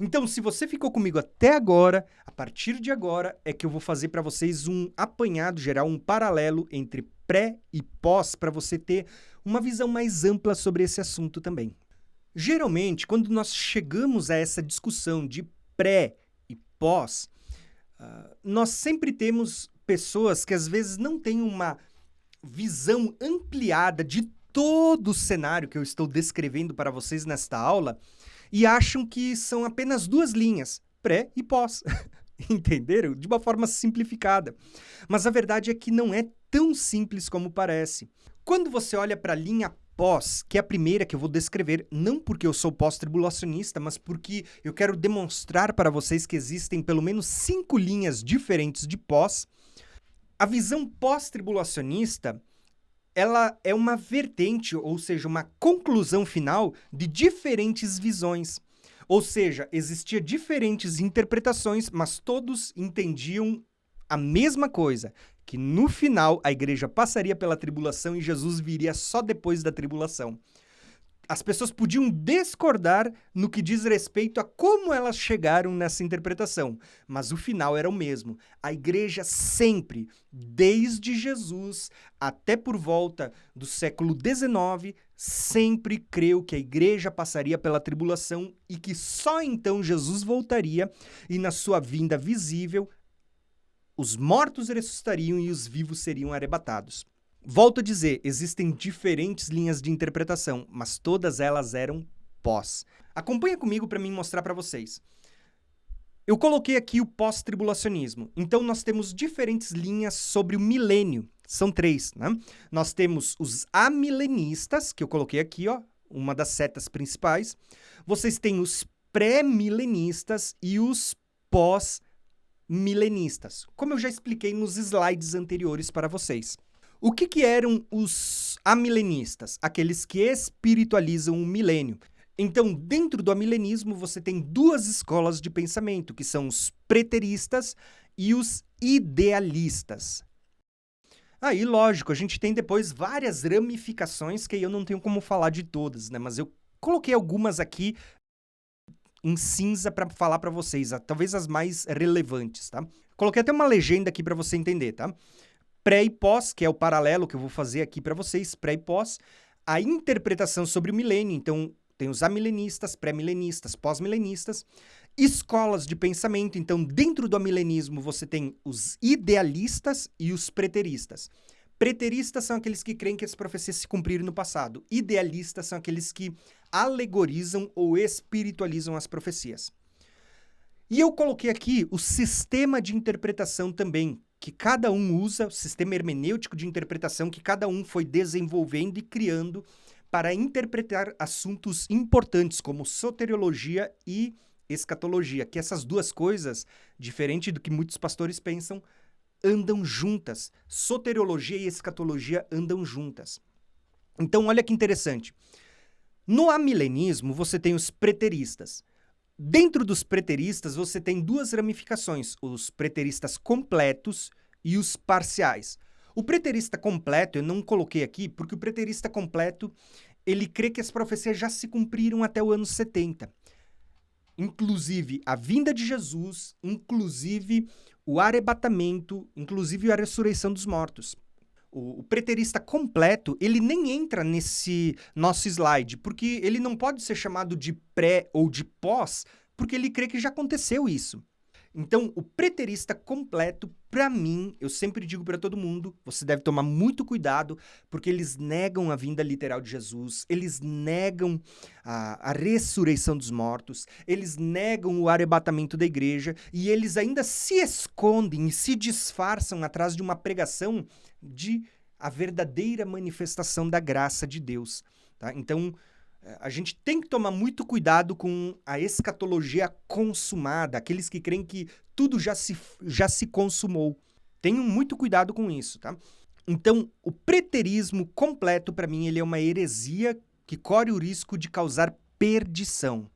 Então, se você ficou comigo até agora, a partir de agora é que eu vou fazer para vocês um apanhado geral, um paralelo entre pré e pós, para você ter uma visão mais ampla sobre esse assunto também. Geralmente, quando nós chegamos a essa discussão de pré e pós, nós sempre temos pessoas que às vezes não têm uma visão ampliada de todo o cenário que eu estou descrevendo para vocês nesta aula e acham que são apenas duas linhas, pré e pós. Entenderam? De uma forma simplificada. Mas a verdade é que não é tão simples como parece. Quando você olha para a linha pós, que é a primeira que eu vou descrever, não porque eu sou pós-tribulacionista, mas porque eu quero demonstrar para vocês que existem pelo menos 5 linhas diferentes de pós. A visão pós-tribulacionista, ela é uma vertente, ou seja, uma conclusão final de diferentes visões. Ou seja, existiam diferentes interpretações, mas todos entendiam a mesma coisa, que no final a igreja passaria pela tribulação e Jesus viria só depois da tribulação. As pessoas podiam discordar no que diz respeito a como elas chegaram nessa interpretação, mas o final era o mesmo. A igreja sempre, desde Jesus até por volta do século XIX, sempre creu que a igreja passaria pela tribulação e que só então Jesus voltaria e na sua vinda visível, os mortos ressuscitariam e os vivos seriam arrebatados. Volto a dizer, existem diferentes linhas de interpretação, mas todas elas eram pós. Acompanha comigo para mim mostrar para vocês. Eu coloquei aqui o pós-tribulacionismo. Então, nós temos diferentes linhas sobre o milênio. São 3, né? Nós temos os amilenistas, que eu coloquei aqui, ó, uma das setas principais. Vocês têm os pré-milenistas e os pós-milenistas, como eu já expliquei nos slides anteriores para vocês. O que eram os amilenistas? Aqueles que espiritualizam o milênio. Então, dentro do amilenismo, você tem 2 escolas de pensamento, que são os preteristas e os idealistas. Aí, lógico, a gente tem depois várias ramificações que eu não tenho como falar de todas, né? Mas eu coloquei algumas aqui em cinza para falar para vocês, talvez as mais relevantes, tá? Coloquei até uma legenda aqui para você entender, tá? Pré e pós, que é o paralelo que eu vou fazer aqui para vocês, pré e pós, a interpretação sobre o milênio. Então, tem os amilenistas, pré-milenistas, pós-milenistas, escolas de pensamento. Então, dentro do amilenismo, você tem os idealistas e os preteristas. Preteristas são aqueles que creem que as profecias se cumpriram no passado. Idealistas são aqueles que alegorizam ou espiritualizam as profecias. E eu coloquei aqui o sistema de interpretação também, que cada um usa, o sistema hermenêutico de interpretação que cada um foi desenvolvendo e criando para interpretar assuntos importantes como soteriologia e escatologia, que essas duas coisas, diferente do que muitos pastores pensam, andam juntas. Soteriologia e escatologia andam juntas. Então, olha que interessante. No amilenismo, você tem os preteristas. Dentro dos preteristas, você tem 2 ramificações, os preteristas completos e os parciais. O preterista completo eu não coloquei aqui, porque o preterista completo, ele crê que as profecias já se cumpriram até o ano 70. Inclusive a vinda de Jesus, inclusive o arrebatamento, inclusive a ressurreição dos mortos. O preterista completo, ele nem entra nesse nosso slide, porque ele não pode ser chamado de pré ou de pós, porque ele crê que já aconteceu isso. Então, o preterista completo, para mim, eu sempre digo para todo mundo, você deve tomar muito cuidado, porque eles negam a vinda literal de Jesus, eles negam a ressurreição dos mortos, eles negam o arrebatamento da igreja, e eles ainda se escondem e se disfarçam atrás de uma pregação de a verdadeira manifestação da graça de Deus, tá? Então, a gente tem que tomar muito cuidado com a escatologia consumada, aqueles que creem que tudo já se consumou. Tenham muito cuidado com isso, tá? Então, o preterismo completo, para mim, ele é uma heresia que corre o risco de causar perdição.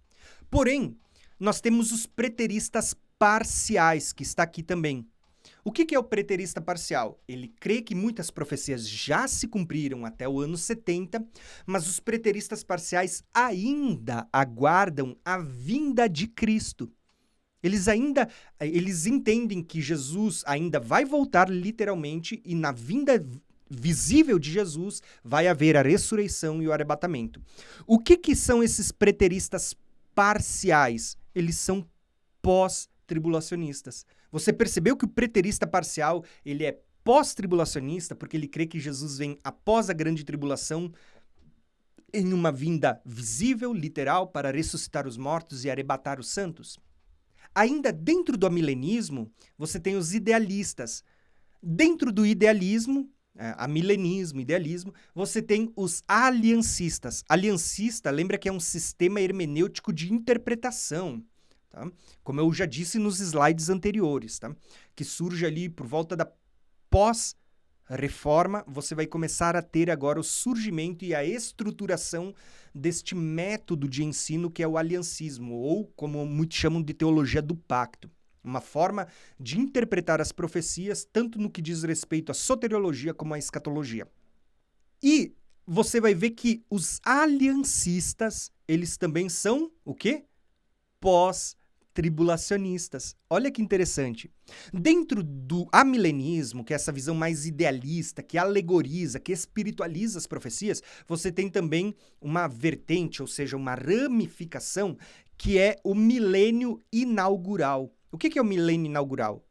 Porém, nós temos os preteristas parciais, que está aqui também. O que é o preterista parcial? Ele crê que muitas profecias já se cumpriram até o ano 70, mas os preteristas parciais ainda aguardam a vinda de Cristo. Eles entendem que Jesus ainda vai voltar literalmente e na vinda visível de Jesus vai haver a ressurreição e o arrebatamento. O que são esses preteristas parciais? Eles são pós-tribulacionistas. Você percebeu que o preterista parcial, ele é pós-tribulacionista porque ele crê que Jesus vem após a grande tribulação em uma vinda visível, literal, para ressuscitar os mortos e arrebatar os santos? Ainda dentro do amilenismo, você tem os idealistas. Dentro do idealismo, amilenismo, idealismo, você tem os aliancistas. Aliancista, lembra que é um sistema hermenêutico de interpretação, tá? Como eu já disse nos slides anteriores, tá? Que surge ali por volta da pós-reforma, você vai começar a ter agora o surgimento e a estruturação deste método de ensino que é o aliancismo, ou como muitos chamam de teologia do pacto. Uma forma de interpretar as profecias, tanto no que diz respeito à soteriologia como à escatologia. E você vai ver que os aliancistas, eles também são o quê? Pós-tribulacionistas. Olha que interessante. Dentro do amilenismo, que é essa visão mais idealista, que alegoriza, que espiritualiza as profecias, você tem também uma vertente, ou seja, uma ramificação, que é o milênio inaugural. O que é o milênio inaugural?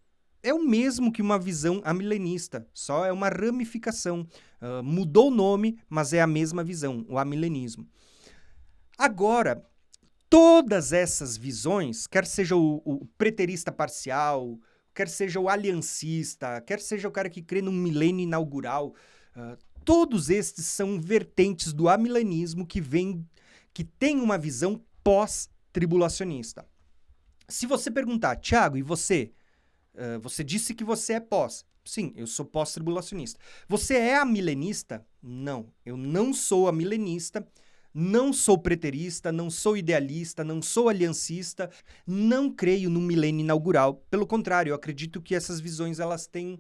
É o mesmo que uma visão amilenista, só é uma ramificação. Mudou o nome, mas é a mesma visão, o amilenismo. Agora, todas essas visões, quer seja o preterista parcial, quer seja o aliancista, quer seja o cara que crê num milênio inaugural, todos estes são vertentes do amilenismo que tem uma visão pós-tribulacionista. Se você perguntar, Tiago, e você? Você disse que você é pós. Sim, eu sou pós-tribulacionista. Você é amilenista? Não, eu não sou amilenista, não sou preterista, não sou idealista, não sou aliancista, não creio no milênio inaugural. Pelo contrário, eu acredito que essas visões elas têm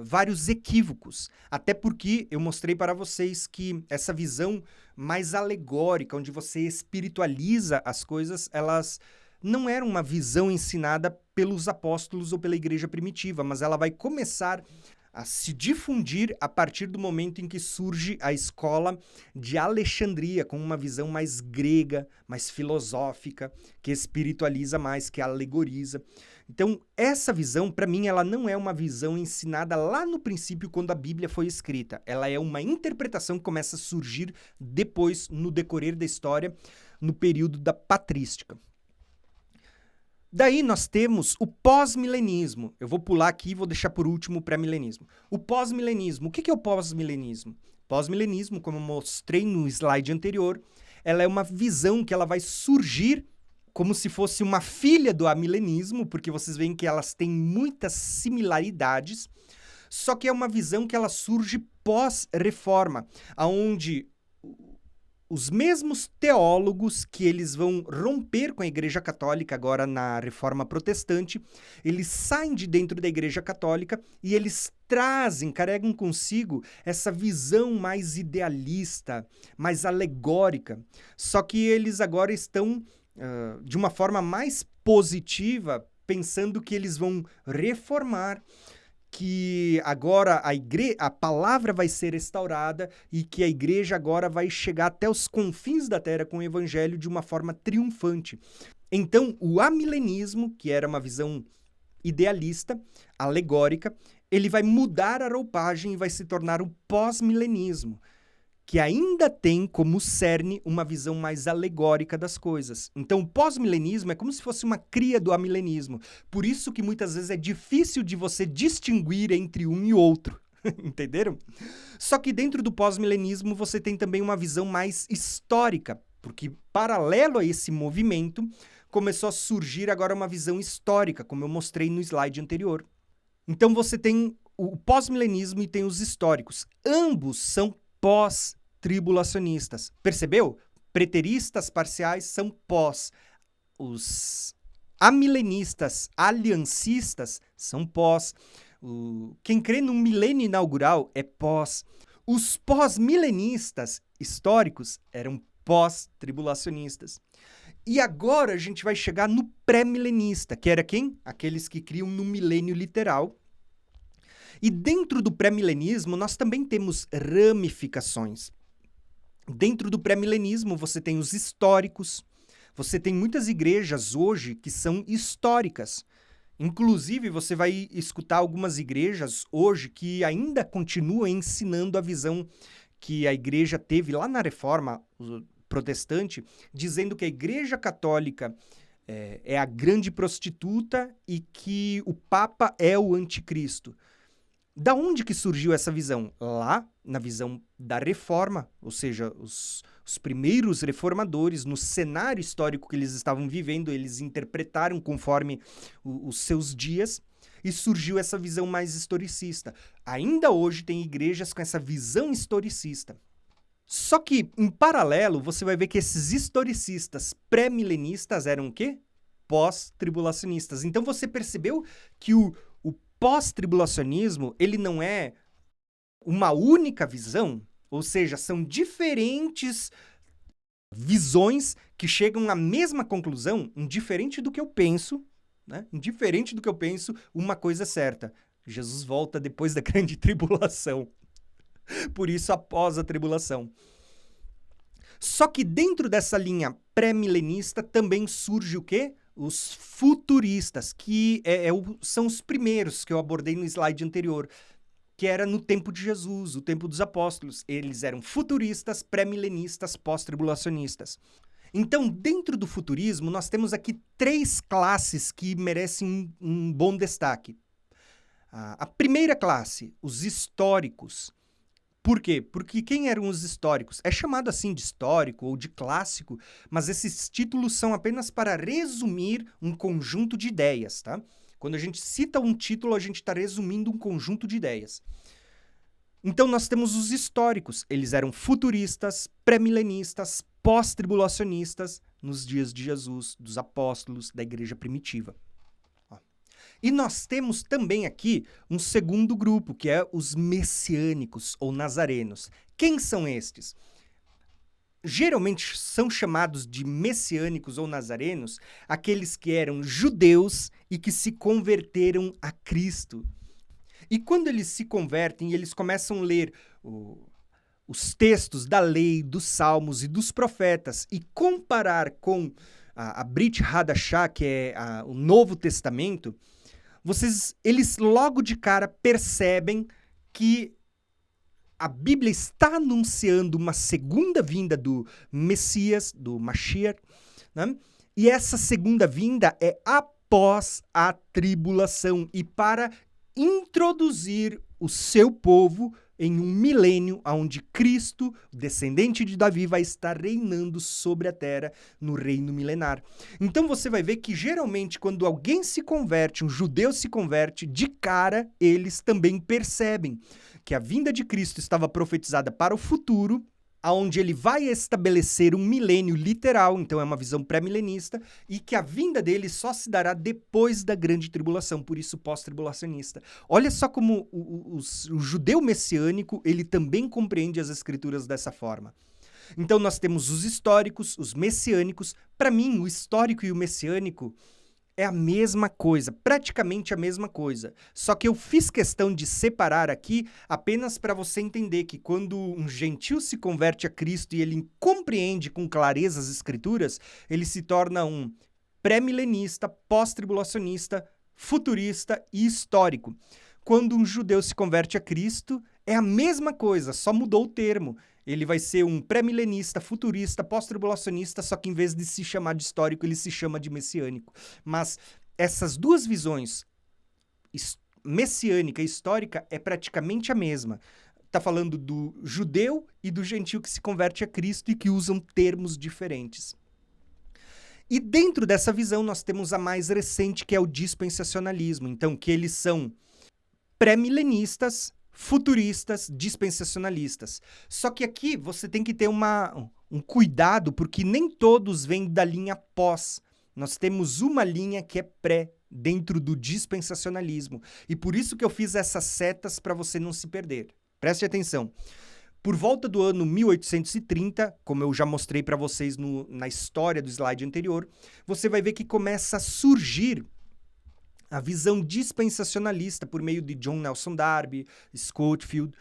vários equívocos. Até porque eu mostrei para vocês que essa visão mais alegórica, onde você espiritualiza as coisas, elas não era uma visão ensinada pelos apóstolos ou pela igreja primitiva, mas ela vai começar a se difundir a partir do momento em que surge a escola de Alexandria, com uma visão mais grega, mais filosófica, que espiritualiza mais, que alegoriza. Então, essa visão, para mim, ela não é uma visão ensinada lá no princípio, quando a Bíblia foi escrita. Ela é uma interpretação que começa a surgir depois, no decorrer da história, no período da patrística. Daí nós temos o pós-milenismo. Eu vou pular aqui e vou deixar por último o pré-milenismo. O pós-milenismo. O que é o pós-milenismo? Pós-milenismo, como eu mostrei no slide anterior, ela é uma visão que ela vai surgir como se fosse uma filha do amilenismo, porque vocês veem que elas têm muitas similaridades, só que é uma visão que ela surge pós-reforma, onde os mesmos teólogos que eles vão romper com a Igreja Católica agora na Reforma Protestante, eles saem de dentro da Igreja Católica e eles carregam consigo essa visão mais idealista, mais alegórica. Só que eles agora estão, de uma forma mais positiva, pensando que eles vão reformar, que agora a palavra vai ser restaurada e que a igreja agora vai chegar até os confins da terra com o evangelho de uma forma triunfante. Então, o amilenismo, que era uma visão idealista, alegórica, ele vai mudar a roupagem e vai se tornar o pós-milenismo, que ainda tem como cerne uma visão mais alegórica das coisas. Então, o pós-milenismo é como se fosse uma cria do amilenismo. Por isso que muitas vezes é difícil de você distinguir entre um e outro. Entenderam? Só que dentro do pós-milenismo você tem também uma visão mais histórica, porque paralelo a esse movimento, começou a surgir agora uma visão histórica, como eu mostrei no slide anterior. Então você tem o pós-milenismo e tem os históricos. Ambos são pós-tribulacionistas. Percebeu? Preteristas parciais são pós. Os amilenistas, aliancistas, são pós. Quem crê no milênio inaugural é pós. Os pós-milenistas históricos eram pós-tribulacionistas. E agora a gente vai chegar no pré-milenista, que era quem? Aqueles que criam no milênio literal. E dentro do pré-milenismo, nós também temos ramificações. Dentro do pré-milenismo, você tem os históricos. Você tem muitas igrejas hoje que são históricas. Inclusive, você vai escutar algumas igrejas hoje que ainda continuam ensinando a visão que a igreja teve lá na Reforma protestante, dizendo que a igreja católica é a grande prostituta e que o Papa é o anticristo. Da onde que surgiu essa visão? Lá, na visão da Reforma, ou seja, os primeiros reformadores, no cenário histórico que eles estavam vivendo, eles interpretaram conforme os seus dias e surgiu essa visão mais historicista. Ainda hoje tem igrejas com essa visão historicista. Só que, em paralelo, você vai ver que esses historicistas pré-milenistas eram o quê? Pós-tribulacionistas. Então você percebeu que o pós-tribulacionismo, ele não é uma única visão, ou seja, são diferentes visões que chegam à mesma conclusão, indiferente do que eu penso, né? Indiferente do que eu penso, uma coisa é certa: Jesus volta depois da grande tribulação. Por isso, após a tribulação. Só que dentro dessa linha pré-milenista também surge o quê? Os futuristas, que são os primeiros que eu abordei no slide anterior, que era no tempo de Jesus, o tempo dos apóstolos. Eles eram futuristas, pré-milenistas, pós-tribulacionistas. Então, dentro do futurismo, nós temos aqui 3 classes que merecem um bom destaque. A primeira classe, os históricos. Por quê? Porque quem eram os históricos? É chamado assim de histórico ou de clássico, mas esses títulos são apenas para resumir um conjunto de ideias, tá? Quando a gente cita um título, a gente está resumindo um conjunto de ideias. Então, nós temos os históricos. Eles eram futuristas, pré-milenistas, pós-tribulacionistas nos dias de Jesus, dos apóstolos, da igreja primitiva. E nós temos também aqui um segundo grupo, que é os messiânicos ou nazarenos. Quem são estes? Geralmente são chamados de messiânicos ou nazarenos aqueles que eram judeus e que se converteram a Cristo. E quando eles se convertem, eles começam a ler os textos da lei, dos salmos e dos profetas e comparar com a Brit Hadashah, que é o Novo Testamento, eles logo de cara percebem que a Bíblia está anunciando uma segunda vinda do Messias, do Mashiach, né? E essa segunda vinda é após a tribulação e para introduzir o seu povo em um milênio onde Cristo, descendente de Davi, vai estar reinando sobre a terra no reino milenar. Então você vai ver que geralmente quando alguém se converte, um judeu se converte, de cara eles também percebem que a vinda de Cristo estava profetizada para o futuro, onde ele vai estabelecer um milênio literal, então é uma visão pré-milenista, e que a vinda dele só se dará depois da grande tribulação, por isso pós-tribulacionista. Olha só como o judeu messiânico, ele também compreende as escrituras dessa forma. Então nós temos os históricos, os messiânicos. Para mim, o histórico e o messiânico é a mesma coisa, praticamente a mesma coisa. Só que eu fiz questão de separar aqui apenas para você entender que quando um gentil se converte a Cristo e ele compreende com clareza as escrituras, ele se torna um pré-milenista, pós-tribulacionista, futurista e histórico. Quando um judeu se converte a Cristo, é a mesma coisa, só mudou o termo. Ele vai ser um pré-milenista, futurista, pós-tribulacionista, só que em vez de se chamar de histórico, ele se chama de messiânico. Mas essas duas visões, messiânica e histórica, é praticamente a mesma. Está falando do judeu e do gentil que se converte a Cristo e que usam termos diferentes. E dentro dessa visão, nós temos a mais recente, que é o dispensacionalismo. Então, que eles são pré-milenistas, futuristas, dispensacionalistas. Só que aqui você tem que ter um cuidado, porque nem todos vêm da linha pós. Nós temos uma linha que é pré, dentro do dispensacionalismo. E por isso que eu fiz essas setas para você não se perder. Preste atenção. Por volta do ano 1830, como eu já mostrei para vocês na história do slide anterior, você vai ver que começa a surgir a visão dispensacionalista por meio de John Nelson Darby, Scofield,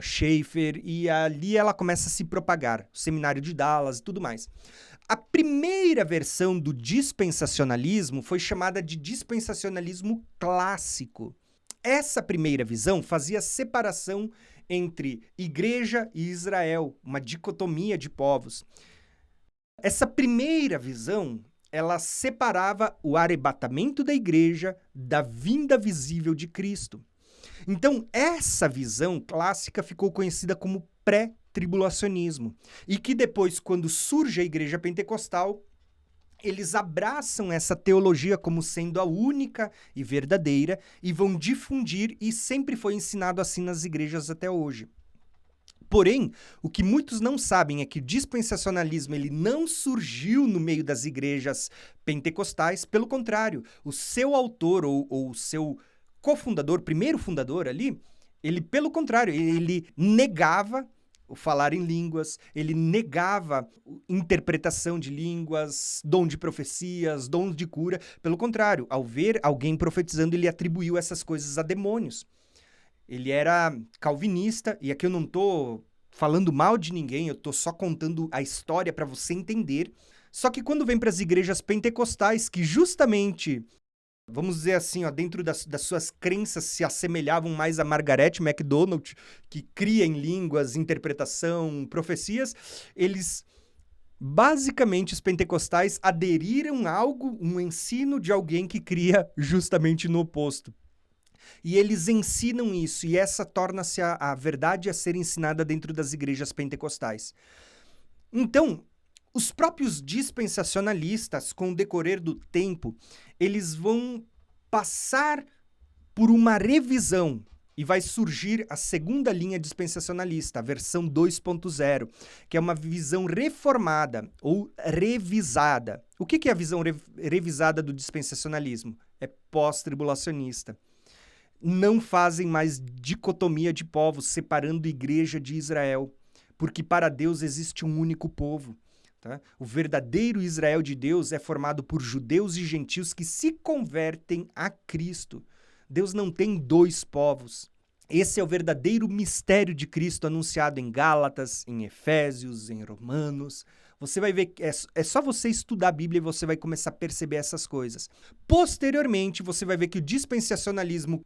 Schaeffer, e ali ela começa a se propagar, o Seminário de Dallas e tudo mais. A primeira versão do dispensacionalismo foi chamada de dispensacionalismo clássico. Essa primeira visão fazia separação entre igreja e Israel, uma dicotomia de povos. Essa primeira visão, ela separava o arrebatamento da igreja da vinda visível de Cristo. Então, essa visão clássica ficou conhecida como pré-tribulacionismo, e que depois, quando surge a igreja pentecostal, eles abraçam essa teologia como sendo a única e verdadeira e vão difundir, e sempre foi ensinado assim nas igrejas até hoje. Porém, o que muitos não sabem é que o dispensacionalismo ele não surgiu no meio das igrejas pentecostais, pelo contrário, o seu autor ou o seu cofundador, primeiro fundador ali, ele, pelo contrário, ele negava o falar em línguas, ele negava interpretação de línguas, dom de profecias, dons de cura. Pelo contrário, ao ver alguém profetizando, ele atribuiu essas coisas a demônios. Ele era calvinista, e aqui eu não estou falando mal de ninguém, eu estou só contando a história para você entender. Só que quando vem para as igrejas pentecostais, que justamente, vamos dizer assim, ó, dentro das suas crenças se assemelhavam mais a Margaret MacDonald, que cria em línguas, interpretação, profecias, eles, basicamente, os pentecostais aderiram a algo, um ensino de alguém que cria justamente no oposto. E eles ensinam isso, e essa torna-se a verdade a ser ensinada dentro das igrejas pentecostais. Então, os próprios dispensacionalistas, com o decorrer do tempo, eles vão passar por uma revisão e vai surgir a segunda linha dispensacionalista, a versão 2.0, que é uma visão reformada ou revisada. O que é a visão revisada do dispensacionalismo? É pós-tribulacionista. Não fazem mais dicotomia de povos, separando a igreja de Israel, porque para Deus existe um único povo. Tá? O verdadeiro Israel de Deus é formado por judeus e gentios que se convertem a Cristo. Deus não tem dois povos. Esse é o verdadeiro mistério de Cristo anunciado em Gálatas, em Efésios, em Romanos. Você vai ver que é só você estudar a Bíblia e você vai começar a perceber essas coisas. Posteriormente, você vai ver que o dispensacionalismo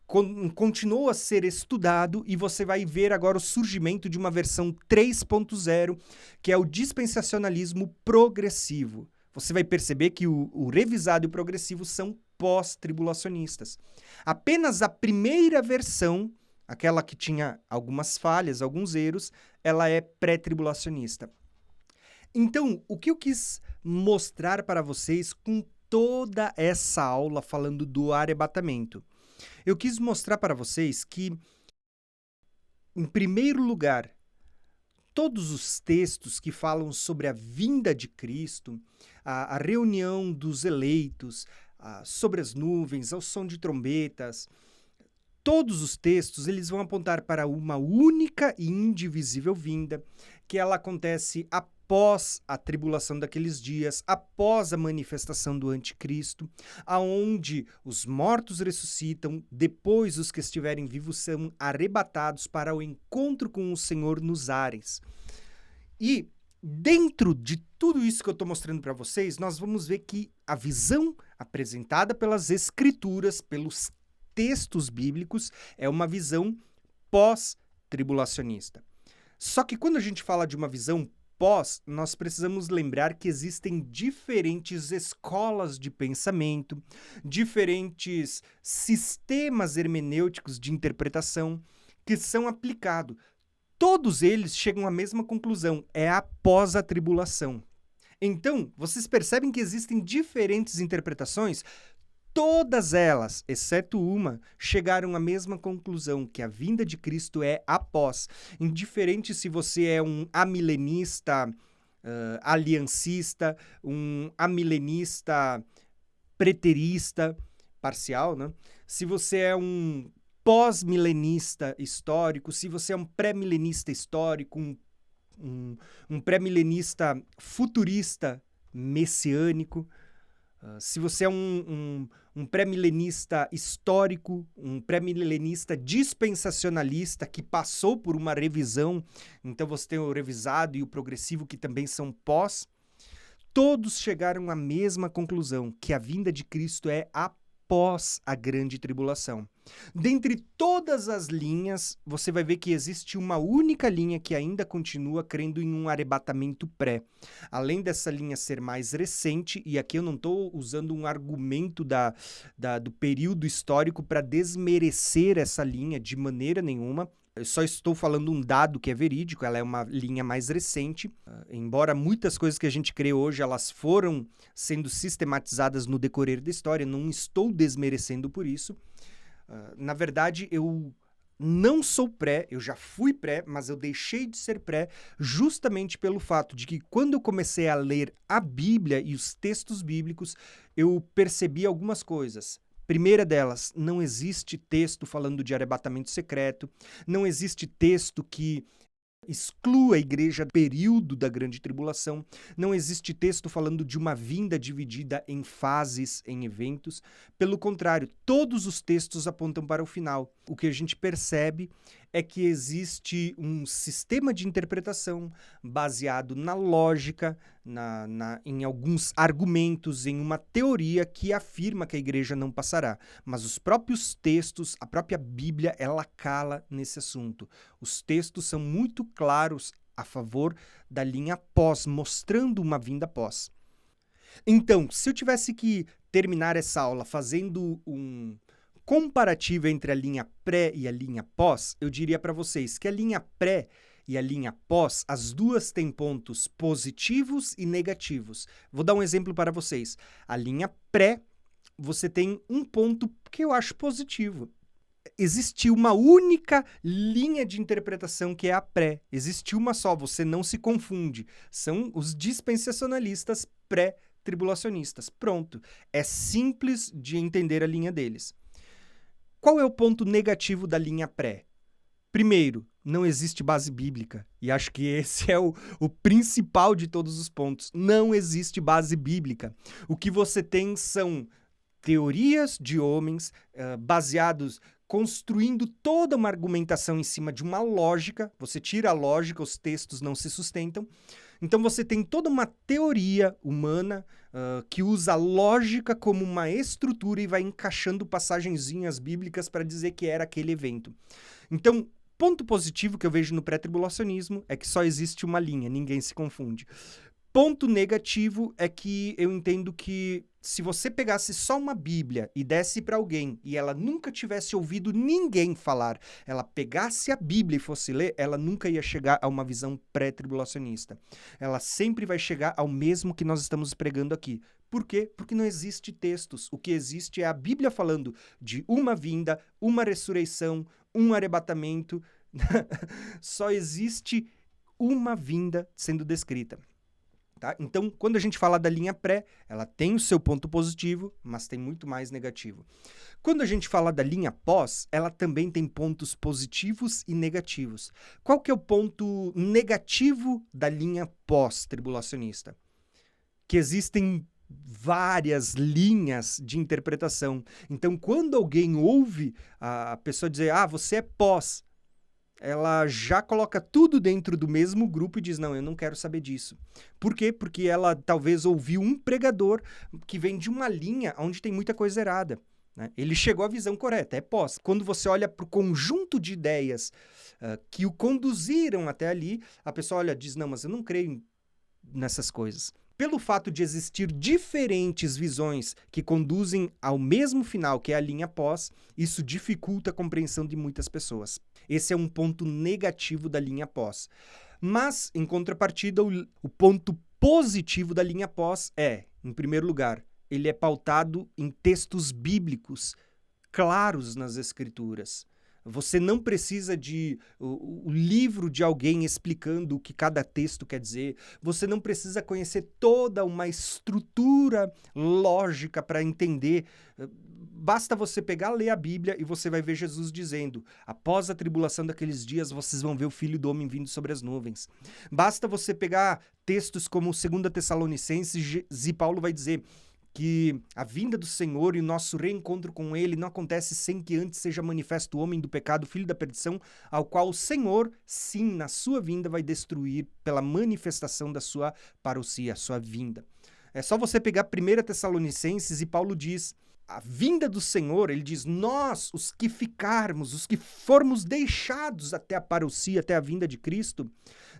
continuou a ser estudado e você vai ver agora o surgimento de uma versão 3.0, que é o dispensacionalismo progressivo. Você vai perceber que o revisado e o progressivo são pós-tribulacionistas. Apenas a primeira versão, aquela que tinha algumas falhas, alguns erros, ela é pré-tribulacionista. Então, o que eu quis mostrar para vocês com toda essa aula falando do arrebatamento? Eu quis mostrar para vocês que, em primeiro lugar, todos os textos que falam sobre a vinda de Cristo, a reunião dos eleitos, sobre as nuvens, ao som de trombetas, todos os textos eles vão apontar para uma única e indivisível vinda, que ela acontece após a tribulação daqueles dias, após a manifestação do anticristo, aonde os mortos ressuscitam, depois os que estiverem vivos são arrebatados para o encontro com o Senhor nos ares. E dentro de tudo isso que eu estou mostrando para vocês, nós vamos ver que a visão apresentada pelas Escrituras, pelos textos bíblicos, é uma visão pós-tribulacionista. Só que quando a gente fala de uma visão pós, nós precisamos lembrar que existem diferentes escolas de pensamento, diferentes sistemas hermenêuticos de interpretação que são aplicados. Todos eles chegam à mesma conclusão, é após a tribulação. Então, vocês percebem que existem diferentes interpretações? Todas elas, exceto uma, chegaram à mesma conclusão, que a vinda de Cristo é após. Indiferente se você é um amilenista, aliancista, um amilenista preterista, parcial, né? Se você é um pós-milenista histórico, se você é um pré-milenista histórico, um pré-milenista futurista messiânico, se você é um pré-milenista histórico, um pré-milenista dispensacionalista que passou por uma revisão, então você tem o revisado e o progressivo que também são pós, todos chegaram à mesma conclusão, que a vinda de Cristo é após a grande tribulação. Dentre todas as linhas, você vai ver que existe uma única linha que ainda continua crendo em um arrebatamento pré. Além dessa linha ser mais recente, e aqui eu não estou usando um argumento do período histórico para desmerecer essa linha de maneira nenhuma, eu só estou falando um dado que é verídico, ela é uma linha mais recente. Embora muitas coisas que a gente crê hoje, elas foram sendo sistematizadas no decorrer da história, não estou desmerecendo por isso. Na verdade, eu não sou pré, eu já fui pré, mas eu deixei de ser pré justamente pelo fato de que quando eu comecei a ler a Bíblia e os textos bíblicos, eu percebi algumas coisas. Primeira delas, não existe texto falando de arrebatamento secreto, não existe texto que exclua a igreja do período da grande tribulação, não existe texto falando de uma vinda dividida em fases, em eventos. Pelo contrário, todos os textos apontam para o final. O que a gente percebe é que existe um sistema de interpretação baseado na lógica, em alguns argumentos, em uma teoria que afirma que a igreja não passará. Mas os próprios textos, a própria Bíblia, ela cala nesse assunto. Os textos são muito claros a favor da linha pós, mostrando uma vinda pós. Então, se eu tivesse que terminar essa aula fazendo um comparativo entre a linha pré e a linha pós, eu diria para vocês que a linha pré e a linha pós, as duas têm pontos positivos e negativos. Vou dar um exemplo para vocês. A linha pré, você tem um ponto que eu acho positivo. Existe uma única linha de interpretação que é a pré. Existe uma só, você não se confunde. São os dispensacionalistas pré-tribulacionistas. Pronto. É simples de entender a linha deles. Qual é o ponto negativo da linha pré? Primeiro, não existe base bíblica. E acho que esse é o principal de todos os pontos. Não existe base bíblica. O que você tem são teorias de homens baseados, construindo toda uma argumentação em cima de uma lógica. Você tira a lógica, os textos não se sustentam. Então você tem toda uma teoria humana que usa a lógica como uma estrutura e vai encaixando passagenzinhas bíblicas para dizer que era aquele evento. Então, ponto positivo que eu vejo no pré-tribulacionismo é que só existe uma linha, ninguém se confunde. Ponto negativo é que eu entendo que se você pegasse só uma Bíblia e desse para alguém e ela nunca tivesse ouvido ninguém falar, ela pegasse a Bíblia e fosse ler, ela nunca ia chegar a uma visão pré-tribulacionista. Ela sempre vai chegar ao mesmo que nós estamos pregando aqui. Por quê? Porque não existe textos. O que existe é a Bíblia falando de uma vinda, uma ressurreição, um arrebatamento. Só existe uma vinda sendo descrita. Tá? Então, quando a gente fala da linha pré, ela tem o seu ponto positivo, mas tem muito mais negativo. Quando a gente fala da linha pós, ela também tem pontos positivos e negativos. Qual que é o ponto negativo da linha pós-tribulacionista? Que existem várias linhas de interpretação. Então, quando alguém ouve a pessoa dizer, você é pós, ela já coloca tudo dentro do mesmo grupo e diz, não, eu não quero saber disso. Por quê? Porque ela talvez ouviu um pregador que vem de uma linha onde tem muita coisa errada. Né? Ele chegou à visão correta, é pós. Quando você olha para o conjunto de ideias que o conduziram até ali, a pessoa olha, diz, não, mas eu não creio nessas coisas. Pelo fato de existir diferentes visões que conduzem ao mesmo final, que é a linha pós, isso dificulta a compreensão de muitas pessoas. Esse é um ponto negativo da linha pós. Mas, em contrapartida, o ponto positivo da linha pós é, em primeiro lugar, ele é pautado em textos bíblicos claros nas Escrituras. Você não precisa de o livro de alguém explicando o que cada texto quer dizer. Você não precisa conhecer toda uma estrutura lógica para entender. Basta você pegar, ler a Bíblia e você vai ver Jesus dizendo: após a tribulação daqueles dias, vocês vão ver o Filho do Homem vindo sobre as nuvens. Basta você pegar textos como 2 Tessalonicenses e Paulo vai dizer que a vinda do Senhor e o nosso reencontro com Ele não acontece sem que antes seja manifesto o homem do pecado, filho da perdição, ao qual o Senhor, sim, na sua vinda vai destruir pela manifestação da sua parousia, a sua vinda. É só você pegar 1 Tessalonicenses e Paulo diz: a vinda do Senhor, ele diz, nós, os que ficarmos, os que formos deixados até a parousia, até a vinda de Cristo,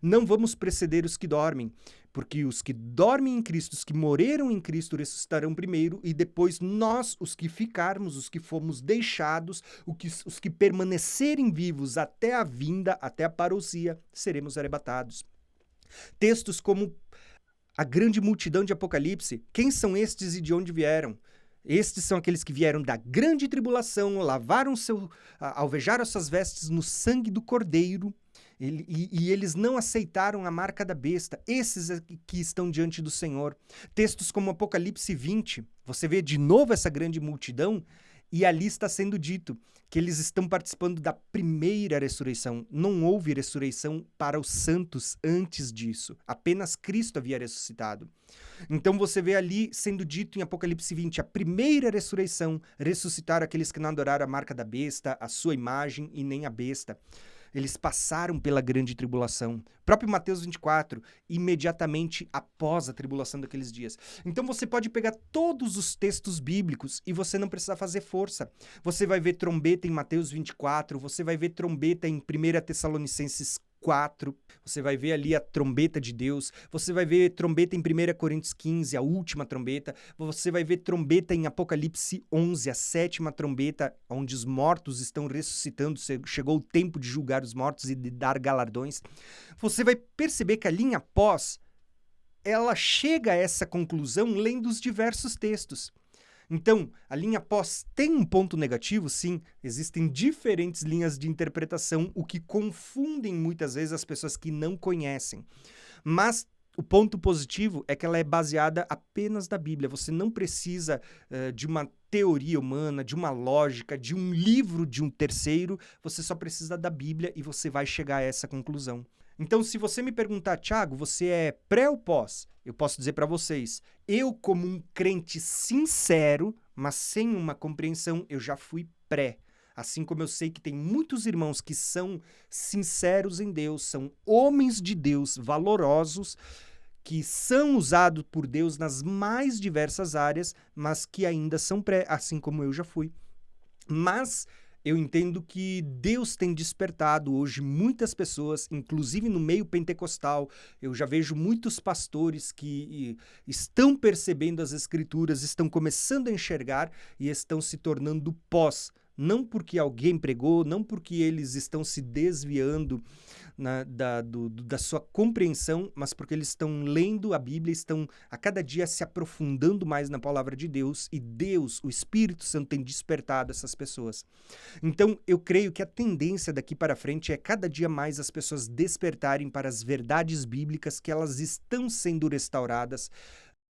não vamos preceder os que dormem, porque os que dormem em Cristo, os que morreram em Cristo, ressuscitarão primeiro, e depois nós, os que ficarmos, os que fomos deixados, os que permanecerem vivos até a vinda, até a parousia, seremos arrebatados. Textos como a grande multidão de Apocalipse, quem são estes e de onde vieram? Estes são aqueles que vieram da grande tribulação, lavaram alvejaram suas vestes no sangue do Cordeiro, e eles não aceitaram a marca da besta. Esses é que estão diante do Senhor. Textos como Apocalipse 20, você vê de novo essa grande multidão, e ali está sendo dito que eles estão participando da primeira ressurreição. Não houve ressurreição para os santos antes disso. Apenas Cristo havia ressuscitado. Então você vê ali sendo dito em Apocalipse 20, a primeira ressurreição, ressuscitaram aqueles que não adoraram a marca da besta, a sua imagem e nem a besta. Eles passaram pela grande tribulação. O próprio Mateus 24, imediatamente após a tribulação daqueles dias. Então você pode pegar todos os textos bíblicos e você não precisa fazer força. Você vai ver trombeta em Mateus 24, você vai ver trombeta em 1 Tessalonicenses 4, você vai ver ali a trombeta de Deus, você vai ver trombeta em 1 Coríntios 15, a última trombeta, você vai ver trombeta em Apocalipse 11, a sétima trombeta, onde os mortos estão ressuscitando, chegou o tempo de julgar os mortos e de dar galardões. Você vai perceber que a linha pós, ela chega a essa conclusão lendo os diversos textos. Então, a linha pós tem um ponto negativo? Sim, existem diferentes linhas de interpretação, o que confundem muitas vezes as pessoas que não conhecem. Mas o ponto positivo é que ela é baseada apenas na Bíblia. Você não precisa de uma teoria humana, de uma lógica, de um livro de um terceiro. Você só precisa da Bíblia e você vai chegar a essa conclusão. Então, se você me perguntar, Thiago, você é pré ou pós? Eu posso dizer para vocês, eu como um crente sincero, mas sem uma compreensão, eu já fui pré. Assim como eu sei que tem muitos irmãos que são sinceros em Deus, são homens de Deus valorosos, que são usados por Deus nas mais diversas áreas, mas que ainda são pré, assim como eu já fui. Mas eu entendo que Deus tem despertado hoje muitas pessoas, inclusive no meio pentecostal. Eu já vejo muitos pastores que estão percebendo as Escrituras, estão começando a enxergar e estão se tornando pós. Não porque alguém pregou, não porque eles estão se desviando da sua compreensão, mas porque eles estão lendo a Bíblia, estão a cada dia se aprofundando mais na palavra de Deus, e Deus, o Espírito Santo, tem despertado essas pessoas. Então, eu creio que a tendência daqui para frente é cada dia mais as pessoas despertarem para as verdades bíblicas, que elas estão sendo restauradas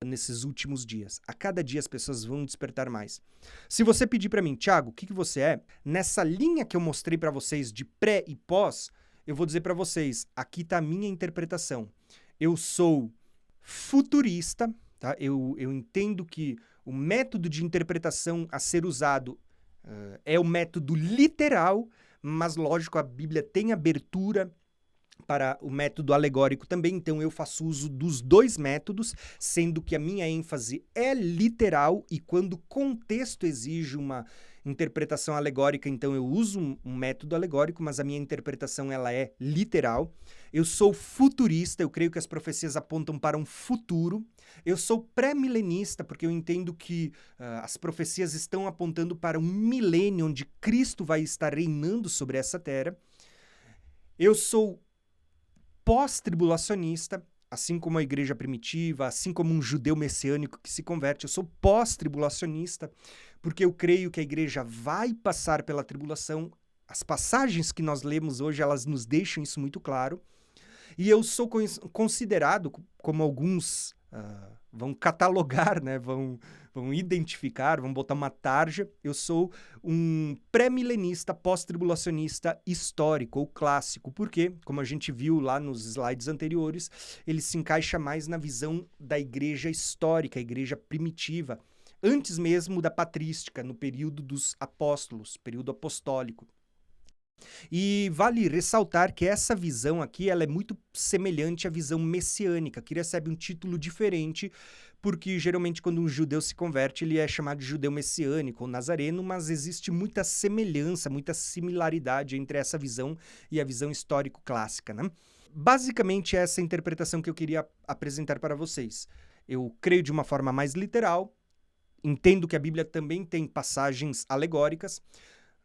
nesses últimos dias. A cada dia as pessoas vão despertar mais. Se você pedir para mim, Thiago, o que você é? Nessa linha que eu mostrei para vocês de pré e pós, eu vou dizer para vocês, aqui está a minha interpretação. Eu sou futurista, tá? Eu entendo que o método de interpretação a ser usado é o método literal, mas lógico, a Bíblia tem abertura para o método alegórico também, então eu faço uso dos dois métodos, sendo que a minha ênfase é literal e quando o contexto exige uma interpretação alegórica, então eu uso um método alegórico, mas a minha interpretação ela é literal. Eu sou futurista, eu creio que as profecias apontam para um futuro. Eu sou pré-milenista, porque eu entendo que as profecias estão apontando para um milênio onde Cristo vai estar reinando sobre essa terra. Eu sou pós-tribulacionista, assim como a igreja primitiva, assim como um judeu messiânico que se converte. Eu sou pós-tribulacionista, porque eu creio que a igreja vai passar pela tribulação as passagens que nós lemos hoje, elas nos deixam isso muito claro. E eu sou considerado, como alguns vão catalogar, né? Vão identificar, vão botar uma tarja. Eu sou um pré-milenista, pós-tribulacionista histórico ou clássico. Por quê? Como a gente viu lá nos slides anteriores, ele se encaixa mais na visão da igreja histórica, a igreja primitiva, antes mesmo da patrística, no período dos apóstolos, período apostólico. E vale ressaltar que essa visão aqui ela é muito semelhante à visão messiânica, que recebe um título diferente, porque geralmente quando um judeu se converte, ele é chamado de judeu messiânico ou nazareno, mas existe muita semelhança, muita similaridade entre essa visão e a visão histórico-clássica, né? Basicamente, essa é a interpretação que eu queria apresentar para vocês. Eu creio de uma forma mais literal, entendo que a Bíblia também tem passagens alegóricas.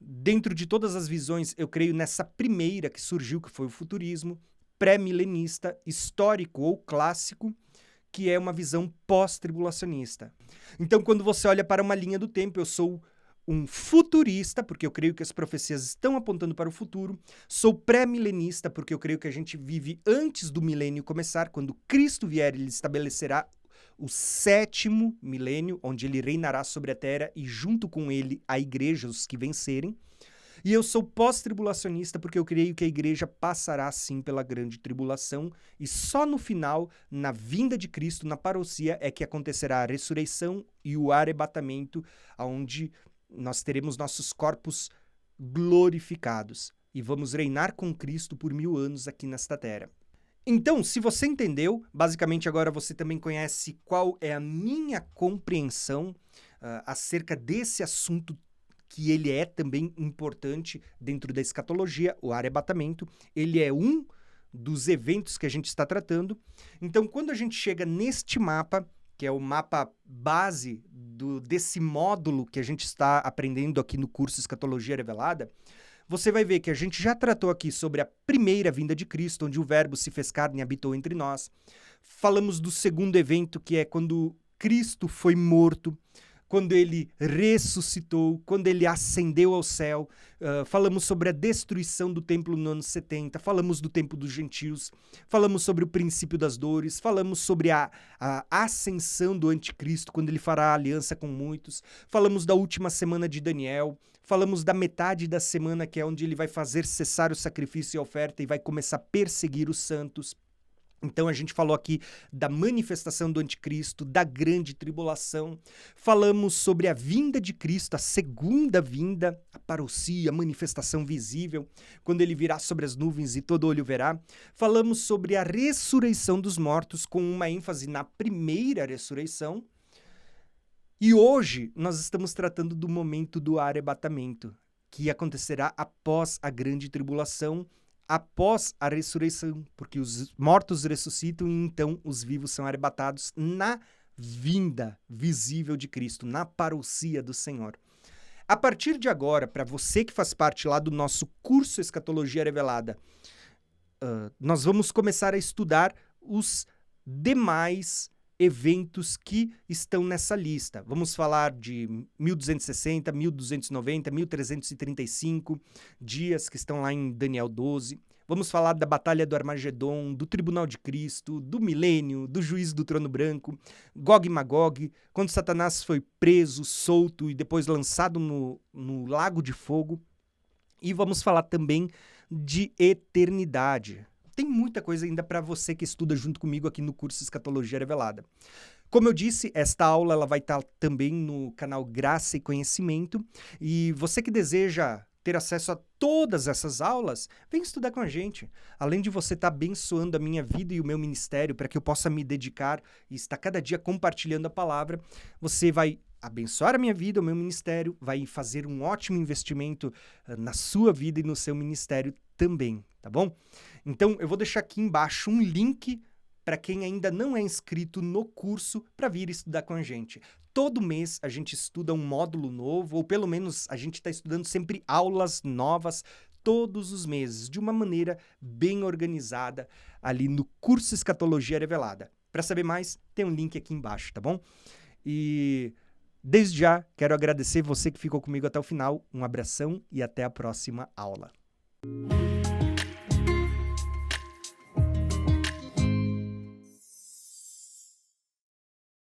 Dentro de todas as visões, eu creio nessa primeira que surgiu, que foi o futurismo, pré-milenista, histórico ou clássico, que é uma visão pós-tribulacionista. Então, quando você olha para uma linha do tempo, eu sou um futurista, porque eu creio que as profecias estão apontando para o futuro. Sou pré-milenista, porque eu creio que a gente vive antes do milênio começar. Quando Cristo vier, ele estabelecerá o 7º milênio, onde ele reinará sobre a terra e junto com ele a igreja, os que vencerem. E eu sou pós-tribulacionista porque eu creio que a igreja passará sim pela grande tribulação e só no final, na vinda de Cristo, na parousia, é que acontecerá a ressurreição e o arrebatamento, onde nós teremos nossos corpos glorificados e vamos reinar com Cristo por 1000 anos aqui nesta terra. Então, se você entendeu, basicamente agora você também conhece qual é a minha compreensão acerca desse assunto que ele é também importante dentro da escatologia, o arrebatamento. Ele é um dos eventos que a gente está tratando. Então, quando a gente chega neste mapa, que é o mapa base desse módulo que a gente está aprendendo aqui no curso Escatologia Revelada, você vai ver que a gente já tratou aqui sobre a primeira vinda de Cristo, onde o Verbo se fez carne e habitou entre nós. Falamos do segundo evento, que é quando Cristo foi morto, quando ele ressuscitou, quando ele ascendeu ao céu. Falamos sobre a destruição do templo no ano 70, falamos do tempo dos gentios, falamos sobre o princípio das dores, falamos sobre a ascensão do anticristo, quando ele fará aliança com muitos, falamos da última semana de Daniel, falamos da metade da semana, que é onde ele vai fazer cessar o sacrifício e a oferta e vai começar a perseguir os santos. Então, a gente falou aqui da manifestação do anticristo, da grande tribulação. Falamos sobre a vinda de Cristo, a segunda vinda, a parousia, a manifestação visível, quando ele virá sobre as nuvens e todo olho verá. Falamos sobre a ressurreição dos mortos, com uma ênfase na primeira ressurreição. E hoje, nós estamos tratando do momento do arrebatamento, que acontecerá após a grande tribulação, após a ressurreição, porque os mortos ressuscitam e então os vivos são arrebatados na vinda visível de Cristo, na parousia do Senhor. A partir de agora, para você que faz parte lá do nosso curso Escatologia Revelada, nós vamos começar a estudar os demais eventos que estão nessa lista. Vamos falar de 1260, 1290, 1335, dias que estão lá em Daniel 12. Vamos falar da Batalha do Armagedon, do Tribunal de Cristo, do Milênio, do Juízo do Trono Branco, Gog e Magog, quando Satanás foi preso, solto e depois lançado no Lago de Fogo. E vamos falar também de eternidade. Tem muita coisa ainda para você que estuda junto comigo aqui no curso Escatologia Revelada. Como eu disse, esta aula ela vai estar também no canal Graça e Conhecimento. E você que deseja ter acesso a todas essas aulas, vem estudar com a gente. Além de você estar abençoando a minha vida e o meu ministério para que eu possa me dedicar e estar cada dia compartilhando a palavra, você vai abençoar a minha vida, o meu ministério, vai fazer um ótimo investimento na sua vida e no seu ministério também, tá bom? Então, eu vou deixar aqui embaixo um link para quem ainda não é inscrito no curso para vir estudar com a gente. Todo mês a gente estuda um módulo novo, ou pelo menos a gente está estudando sempre aulas novas todos os meses, de uma maneira bem organizada ali no curso Escatologia Revelada. Para saber mais, tem um link aqui embaixo, tá bom? E Desde já, quero agradecer você que ficou comigo até o final. Um abração e até a próxima aula.